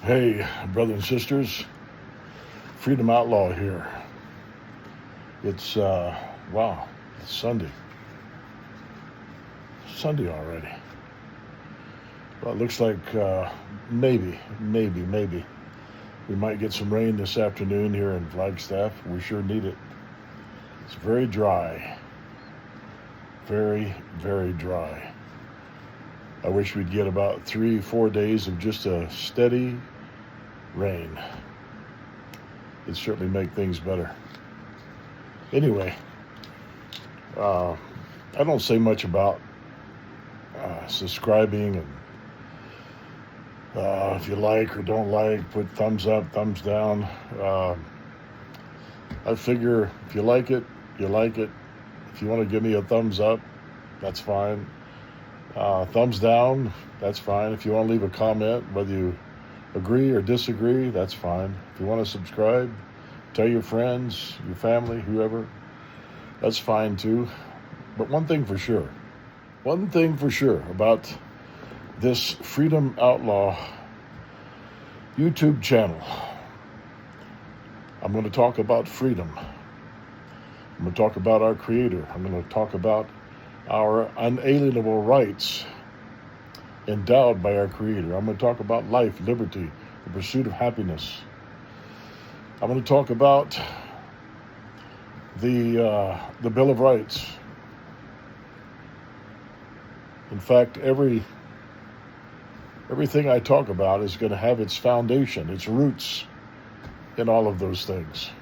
Hey, brothers and sisters, Freedom Outlaw here. It's, wow, it's Sunday. Sunday already. Well, it looks like maybe, we might get some rain this afternoon here in Flagstaff. We sure need it. It's very dry. Very, very dry. I wish we'd get about 3-4 days of just a steady rain. It'd certainly make things better. Anyway, I don't say much about subscribing and if you like or don't like, put thumbs up, thumbs down. I figure if you like it, you like it. If you want to give me a thumbs up, that's fine. Thumbs down, that's fine. If you want to leave a comment, whether you agree or disagree, that's fine. If you want to subscribe, tell your friends, your family, whoever, that's fine too. But one thing for sure about this Freedom Outlaw YouTube channel, I'm going to talk about freedom. I'm going to talk about our Creator. I'm going to talk about our unalienable rights endowed by our Creator. I'm going to talk about life, liberty, the pursuit of happiness. I'm going to talk about the Bill of Rights. In fact, everything I talk about is going to have its foundation, its roots in all of those things.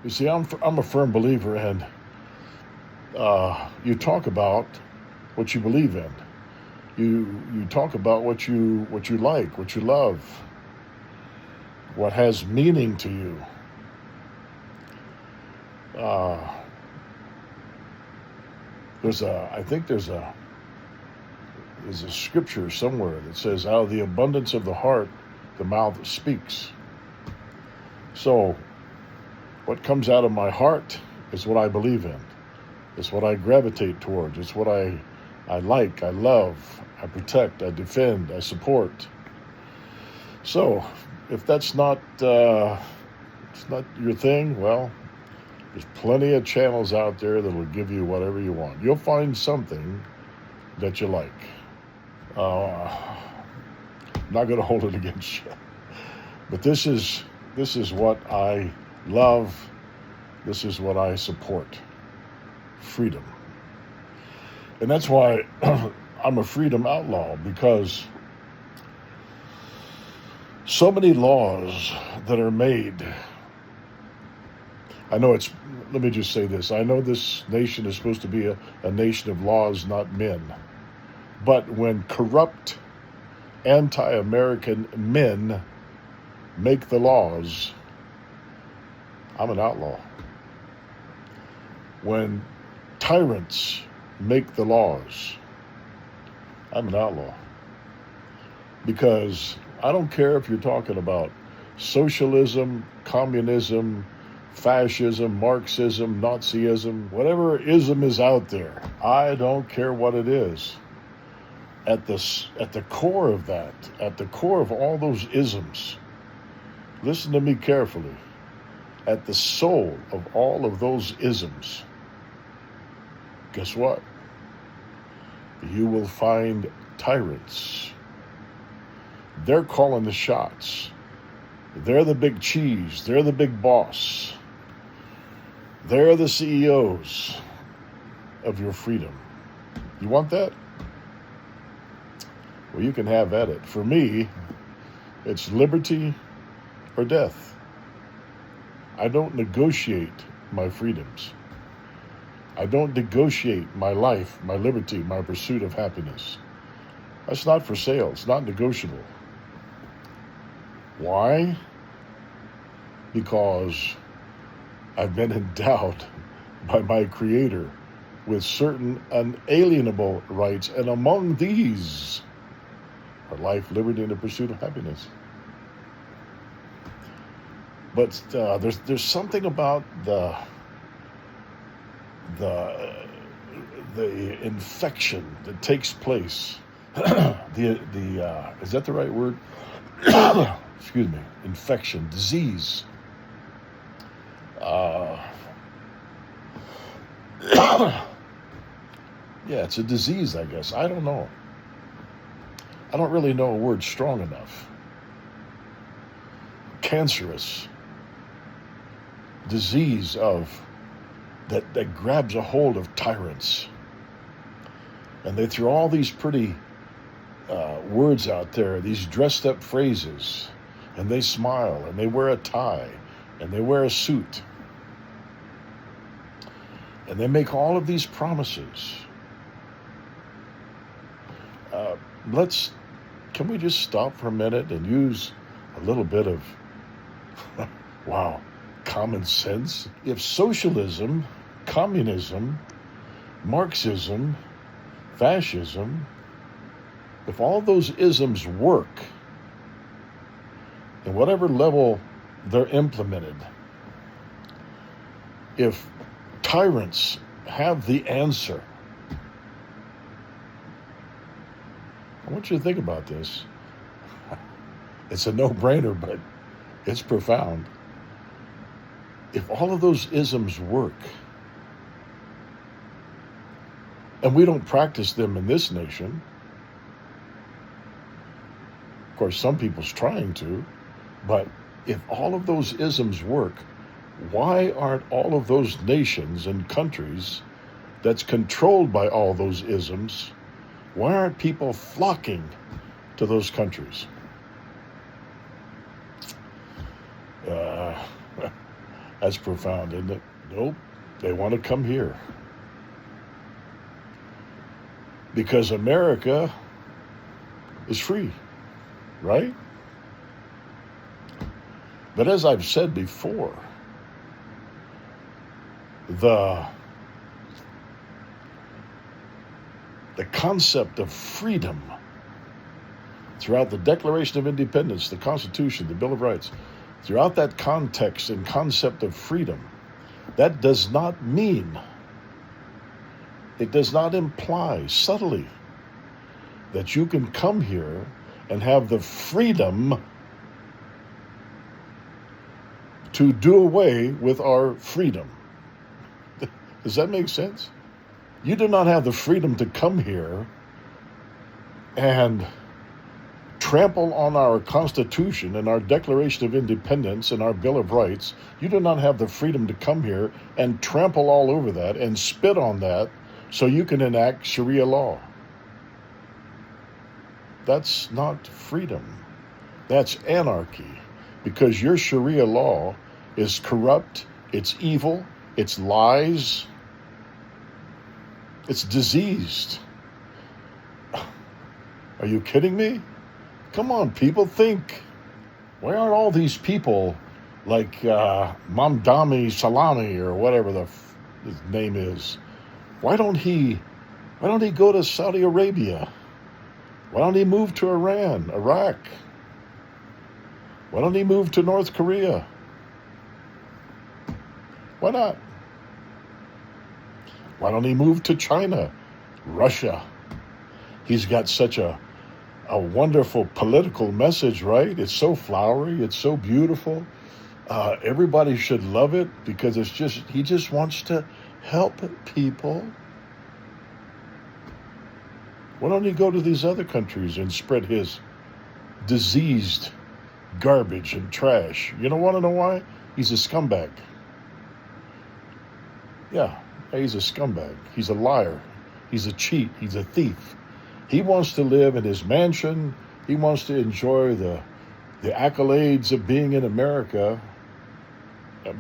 You see, I'm a firm believer in you talk about what you believe in. You talk about what you like, what you love, what has meaning to you. I think there's a scripture somewhere that says, out of the abundance of the heart, the mouth speaks. So what comes out of my heart is what I believe in. It's what I gravitate towards. It's what I like, I love, I protect, I defend, I support. So if that's not it's not your thing, well, there's plenty of channels out there that will give you whatever you want. You'll find something that you like. I'm not going to hold it against you. But this is what I love. This is what I support. Freedom. And that's why I'm a freedom outlaw, because so many laws that are made. Let me just say this. I know this nation is supposed to be a nation of laws, not men. But when corrupt, anti-American men make the laws, I'm an outlaw. When tyrants make the laws, I'm an outlaw. Because I don't care if you're talking about socialism, communism, fascism, Marxism, Nazism, whatever ism is out there. I don't care what it is. At the core of that, at the core of all those isms, listen to me carefully, at the soul of all of those isms, guess what? You will find tyrants. They're calling the shots. They're the big cheese. They're the big boss. They're the CEOs of your freedom. You want that? Well, you can have at it. For me, it's liberty or death. I don't negotiate my freedoms. I don't negotiate my life, my liberty, my pursuit of happiness. That's not for sale. It's not negotiable. Why? Because I've been endowed by my Creator with certain unalienable rights, and among these are life, liberty, and the pursuit of happiness. But there's something about the infection that takes place. Is that the right word? excuse me, infection, disease. Uh, yeah, it's a disease, I guess. I don't know. I don't really know a word strong enough. Cancerous disease of that grabs a hold of tyrants. And they throw all these pretty words out there, these dressed up phrases, and they smile, and they wear a tie, and they wear a suit. And they make all of these promises. Can we just stop for a minute and use a little bit of, wow, common sense? If socialism, communism, Marxism, fascism, if all those isms work in whatever level they're implemented, if tyrants have the answer, I want you to think about this. It's a no-brainer, but it's profound. If all of those isms work, and we don't practice them in this nation, of course, some people's trying to, but if all of those isms work, why aren't all of those nations and countries that's controlled by all those isms, why aren't people flocking to those countries? That's profound, isn't it? Nope, they want to come here. Because America is free, right? But as I've said before, the concept of freedom throughout the Declaration of Independence, the Constitution, the Bill of Rights, throughout that context and concept of freedom, that does not mean, it does not imply subtly that you can come here and have the freedom to do away with our freedom. Does that make sense? You do not have the freedom to come here and trample on our Constitution and our Declaration of Independence and our Bill of Rights. You do not have the freedom to come here and trample all over that and spit on that so you can enact Sharia law. That's not freedom. That's anarchy, because your Sharia law is corrupt, it's evil, it's lies, it's diseased. Are you kidding me? Come on, people, think. Why aren't all these people like Mamdani Salami or whatever his name is? Why don't he go to Saudi Arabia? Why don't he move to Iran, Iraq? Why don't he move to North Korea? Why not? Why don't he move to China, Russia? He's got such a wonderful political message, right? It's so flowery. It's so beautiful. Everybody should love it because he just wants to help people. Why don't he go to these other countries and spread his diseased garbage and trash? You don't want to know why? He's a scumbag. Yeah, he's a scumbag. He's a liar. He's a cheat. He's a thief. He wants to live in his mansion. He wants to enjoy the accolades of being in America,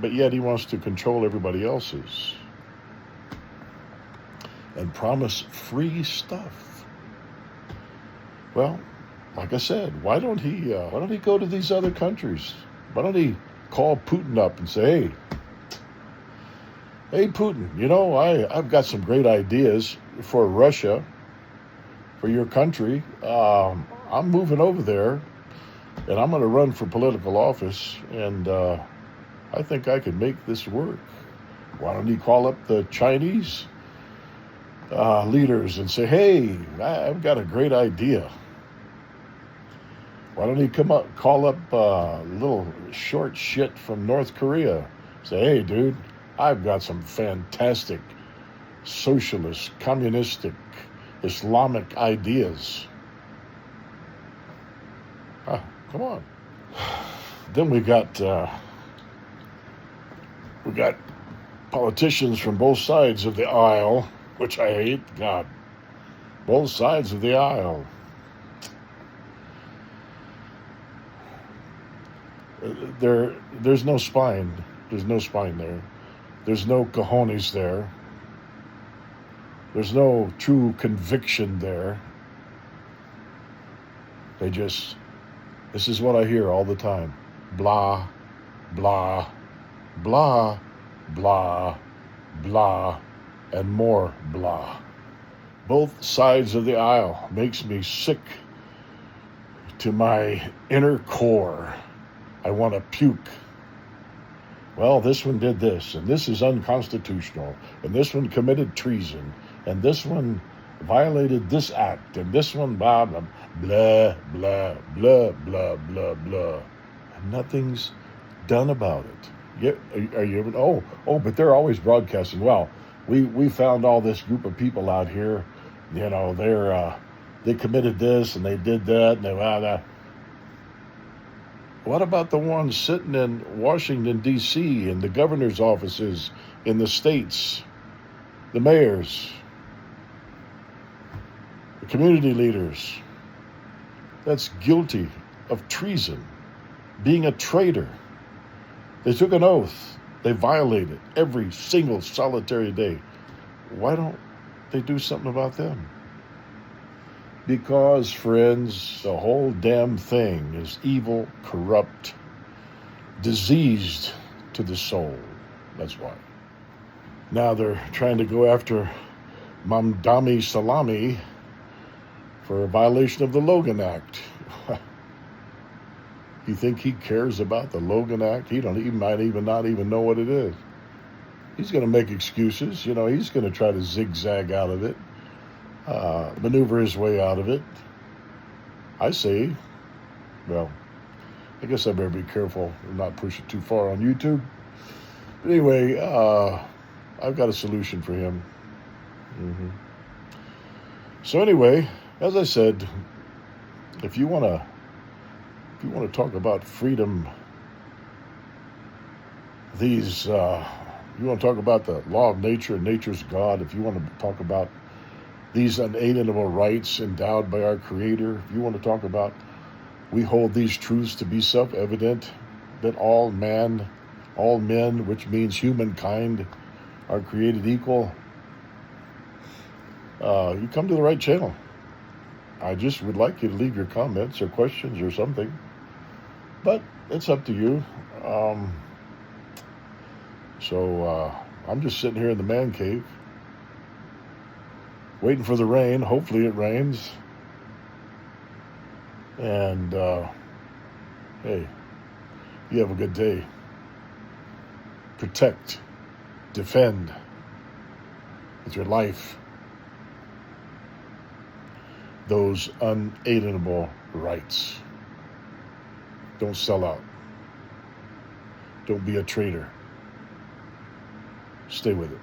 but yet he wants to control everybody else's and promise free stuff. Well, like I said, why don't he go to these other countries? Why don't he call Putin up and say, hey Putin, I've got some great ideas for Russia, for your country. I'm moving over there, and I'm going to run for political office, and I think I can make this work. Why don't you call up the Chinese leaders and say, hey, I've got a great idea. Why don't he come up, call up little short shit from North Korea? Say, hey, dude, I've got some fantastic socialist, communistic, Islamic ideas. Come on. Then we got politicians from both sides of the aisle, which I hate. God, both sides of the aisle. There's no spine. There's no spine there. There's no cojones there. There's no true conviction there. This is what I hear all the time. Blah, blah, blah, blah, blah, and more blah. Both sides of the aisle makes me sick to my inner core. I want to puke. Well, this one did this, and this is unconstitutional, and this one committed treason, and this one violated this act, and this one blah, blah, blah, blah, blah, blah, blah, blah. And nothing's done about it. Are you ever, but they're always broadcasting. Well, we found all this group of people out here, you know, they committed this, and they did that, and they blah, blah. What about the ones sitting in Washington, D.C., in the governor's offices, in the states, the mayors, the community leaders? That's guilty of treason, being a traitor. They took an oath. They violated every single solitary day. Why don't they do something about them? Because, friends, the whole damn thing is evil, corrupt, diseased to the soul. That's why. Now they're trying to go after Mamdani Salami for a violation of the Logan Act. You think he cares about the Logan Act? He might even not even know what it is. He's going to make excuses. You know, he's going to try to zigzag out of it. Maneuver his way out of it. I say, well, I guess I better be careful and not push it too far on YouTube. But anyway, I've got a solution for him. So anyway, as I said, if you want to talk about freedom, you want to talk about the law of nature and nature's God, if you want to talk about these unalienable rights endowed by our Creator, if you want to talk about we hold these truths to be self-evident, that all men, which means humankind, are created equal, you come to the right channel. I just would like you to leave your comments or questions or something, but it's up to you. I'm just sitting here in the man cave, waiting for the rain. Hopefully it rains. And, hey, you have a good day. Protect, defend with your life those unalienable rights. Don't sell out. Don't be a traitor. Stay with it.